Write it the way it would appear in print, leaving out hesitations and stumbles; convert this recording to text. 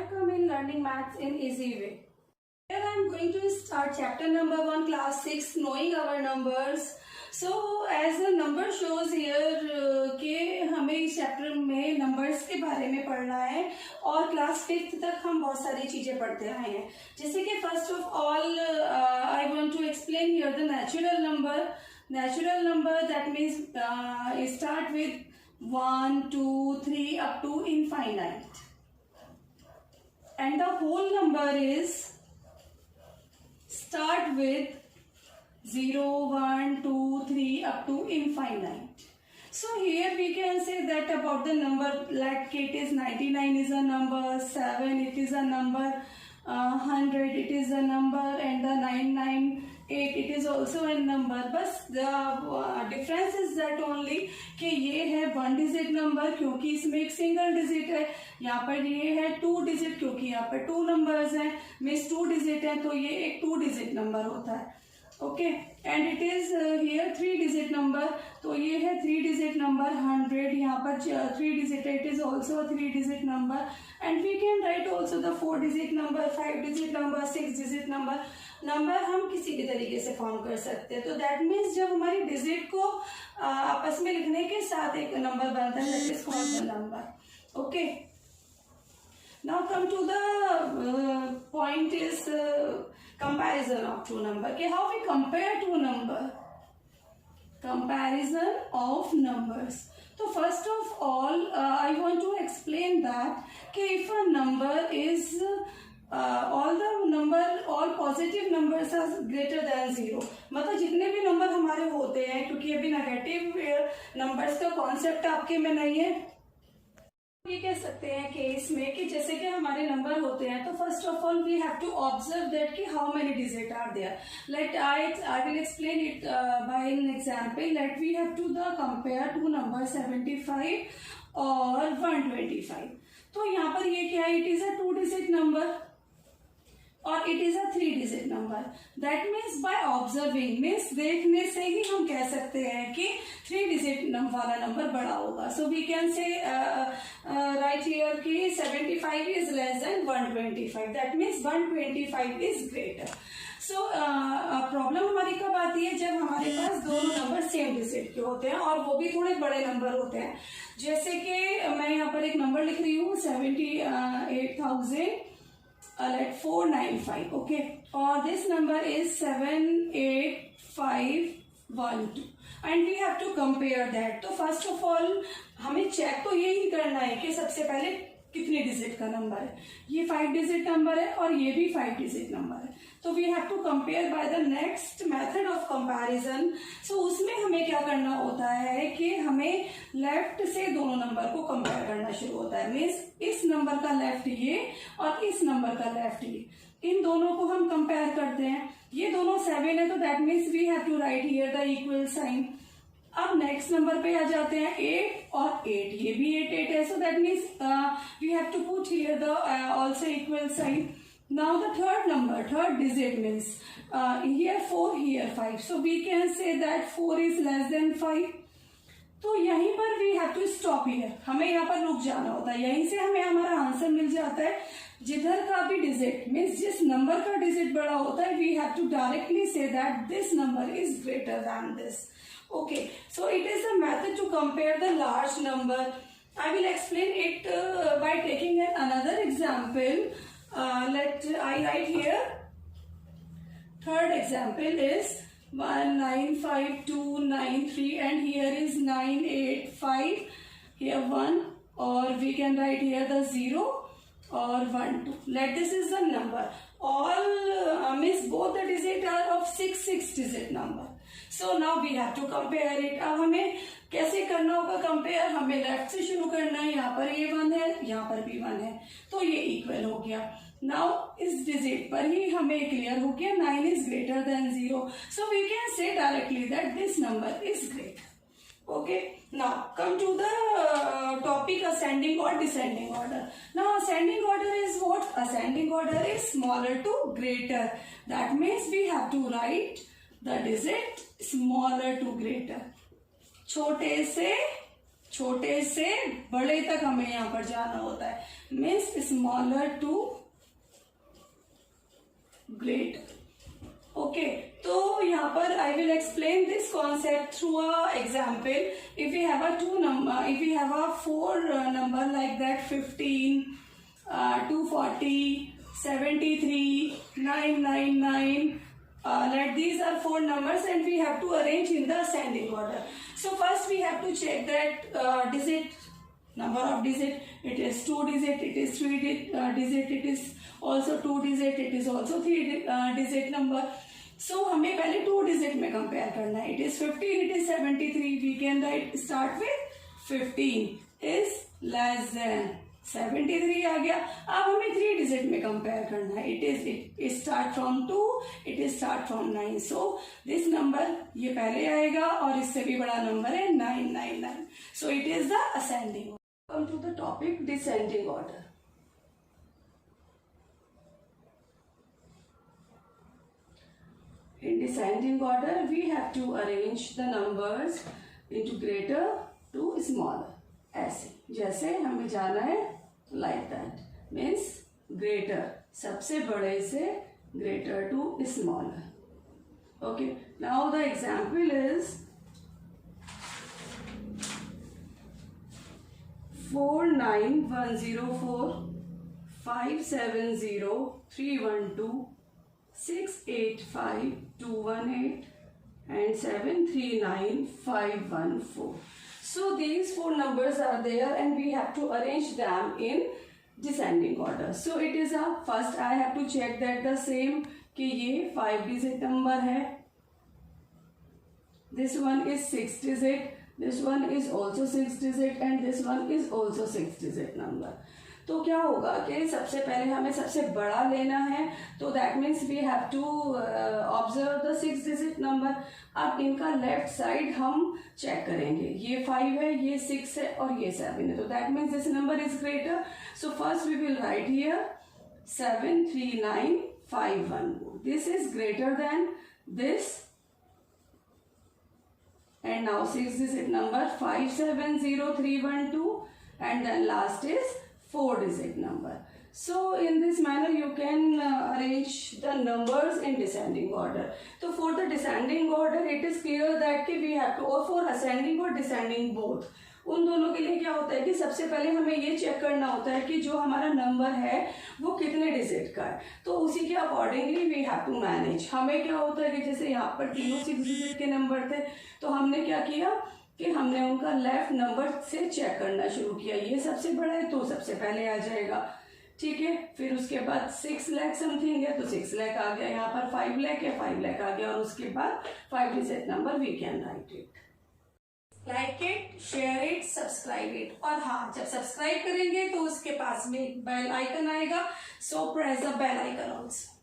Welcome in learning maths in easy way. Here I am going to start chapter number 1 class 6 knowing our numbers. So as the number shows here कि हमें इस chapter में numbers के बारे में पढ़ना है और क्लास 5th तक हम बहुत सारी चीजें पढ़ते आए हैं. जैसे कि first of all I want to explain here the natural number. Natural number, that means start with 1, 2, 3 up to infinite. And the whole number is start with 0, 1, 2, 3 up to infinite. So here we can say that about the number, like it is 99 is a number, 7 it is a number, 100 it is a number, and the 998 it is also a number. बस the difference is that only कि ये है 1 digit number क्योंकि इसमें एक single digit है. यहाँ पर ये है 2 digit क्योंकि यहाँ पर 2 numbers हैं, मीन्स 2 digit है तो ये एक 2 digit number होता है. Okay, and it is here 3 digit number, तो ये है 3 digit number. 100 यहाँ पर 3 digit है, it is also 3 digit number. And we can write also the 4 digit number, 5 digit number, 6 digit number. Number हम किसी भी तरीके से फॉर्म कर सकते हैं. तो दैट मीन्स जब हमारी डिजिट को आपस में लिखने के साथ एक नंबर बनता है, that is called the number. Okay, now come to the point is comparison of two number. Okay, how we compare two number? Comparison of numbers. So first of all, I want to explain that okay, if a number is all positive numbers are greater than 0, मतलब जितने भी number हमारे होते हैं, क्योंकि अभी negative numbers का concept आपके में नहीं है, ये कह सकते हैं कि इसमें कि जैसे कि हमारे नंबर होते हैं तो first of all we have to observe that कि how many digit are there. Let I will explain it by an example. Let we have to the compare two number 75 और 125. तो यहाँ पर ये क्या है, it is a 2 digit number और it is a 3 digit number. That means by observing, means देखने से ही हम कह सकते हैं कि 3 digit वाला नंबर बड़ा होगा. So we can say write here कि 75 is less than 125. That means 125 is greater. So problem हमारी कब आती है, जब हमारे पास दोनों नंबर सेम डिजिट के होते हैं और वो भी थोड़े बड़े नंबर होते हैं. जैसे कि मैं यहाँ पर एक नंबर लिख रही हूँ 78,495. okay, or this number is 78512 and we have to compare that. तो फर्स्ट ऑफ ऑल हमें चेक तो यही करना है कि सबसे पहले कितने डिजिट का नंबर है. ये 5 digit नंबर है और ये भी 5 digit नंबर है. तो we have to compare by the next method of comparison. So उसमें हमें क्या करना होता है कि हमें लेफ्ट से दोनों नंबर को कंपेयर करना शुरू होता है. मीन्स इस नंबर का लेफ्ट ये और इस नंबर का लेफ्ट ये, इन दोनों को हम कंपेयर करते हैं. ये दोनों 7 है तो that means we have to write here the equal sign. अब नेक्स्ट नंबर पे आ जाते हैं 8 और 8, ये भी 8 है. So that means we have to put here the also equal sign. Now the third number, third digit means here 4, here 5. So we can say that 4 is less than 5. तो यहीं पर we have to stop here. हमें यहाँ पर रुक जाना होता है. यहीं से हमें हमारा आंसर मिल जाता है. जिधर का भी डिजिट मीन्स जिस नंबर का डिजिट बड़ा होता है, we have to directly say that this number is greater than this. Okay, so it is a method to compare the large number. I will explain it by taking another example. Let I write here. Third example is 195293 and here is 985. Here 1, or we can write here the 0 or 1 2. Let this is the number. All means both the digit are of 6 digit number. So now we have to compare it. अब हमें कैसे करना होगा compare, हमें left से शुरू करना है. यहाँ पर ये 1 है, यहाँ पर भी 1 है, तो ये इक्वल हो गया. नाउ इस डिजिट पर ही हमें क्लियर हो गया 9 is greater than 0. So we can say directly that this number is greater. Okay, now come to the topic ascending or descending order. Now ascending order is what? Ascending order is smaller to greater. That means we have to write the digit smaller to greater. छोटे से छोटे से बड़े तक हमें यहाँ पर जाना होता है, means smaller to greater. Okay, तो यहाँ पर I will explain this concept through a example. If you have a two number, if you have a four number like that 15, 240, 73, 999, let these are four numbers and we have to arrange in the ascending order. So first we have to check that digit, number of digit, it is 2 digit, it is 3 digit, it is also 2 digit, it is also 3 digit number. So हमें पहले 2 digit में compare करना है, it is 15, it is 73, we can start with 15 is less than 73 आ गया। अब हमें 3 digit में compare करना है, it start from 2, it start from 9, so this number ये पहले आएगा और इससे भी बड़ा नंबर है 999, so it is the ascending. Come to the topic descending order. In descending order, we have to arrange the numbers into greater to smaller. ऐसे, जैसे हमें जाना है like that, means greater, सबसे बड़े से greater to smaller. Okay, now the example is 49104 570 312 685 218 and 739 514. So these four numbers are there and we have to arrange them in descending order. So it is a first I have to check that the same कि ये 5 digit number है, this one is 6 digit, this one is also 6 digit and this one is also 6 digit number. तो क्या होगा कि सबसे पहले हमें सबसे बड़ा लेना है, तो that means we have to observe the 6 digit number. अब इनका लेफ्ट साइड हम चेक करेंगे, ये 5 है, ये 6 है और ये 7 है, तो that means this number is greater. So first we will write here 73951, this is greater than this, and now 6 digit number 570312 and then last is 4 digit number. So in this manner you can arrange the numbers in descending order. So for the descending order it is clear that we have to, or for ascending or descending both, उन दोनों के लिए क्या होता है कि सबसे पहले हमें ये चेक करना होता है कि जो हमारा नंबर है वो कितने डिजिट का है, तो उसी के accordingly we have to manage. हमें क्या होता है कि जैसे यहाँ पर तीनों 6 डिजिट के नंबर थे, तो हमने क्या किया कि हमने उनका लेफ्ट नंबर से चेक करना शुरू किया, ये सबसे बड़ा है तो सबसे पहले आ जाएगा, ठीक है। फिर उसके बाद 6 लाख समथिंग है तो 6 लाख आ गया, यहाँ पर 5 लाख है 5 लाख आ गया, और उसके बाद 5 digit number we can write it. Like it, share it, subscribe it, और हाँ जब सब्सक्राइब करेंगे तो उसके पास में बेल आइकन आएगा, so press the bell icon also.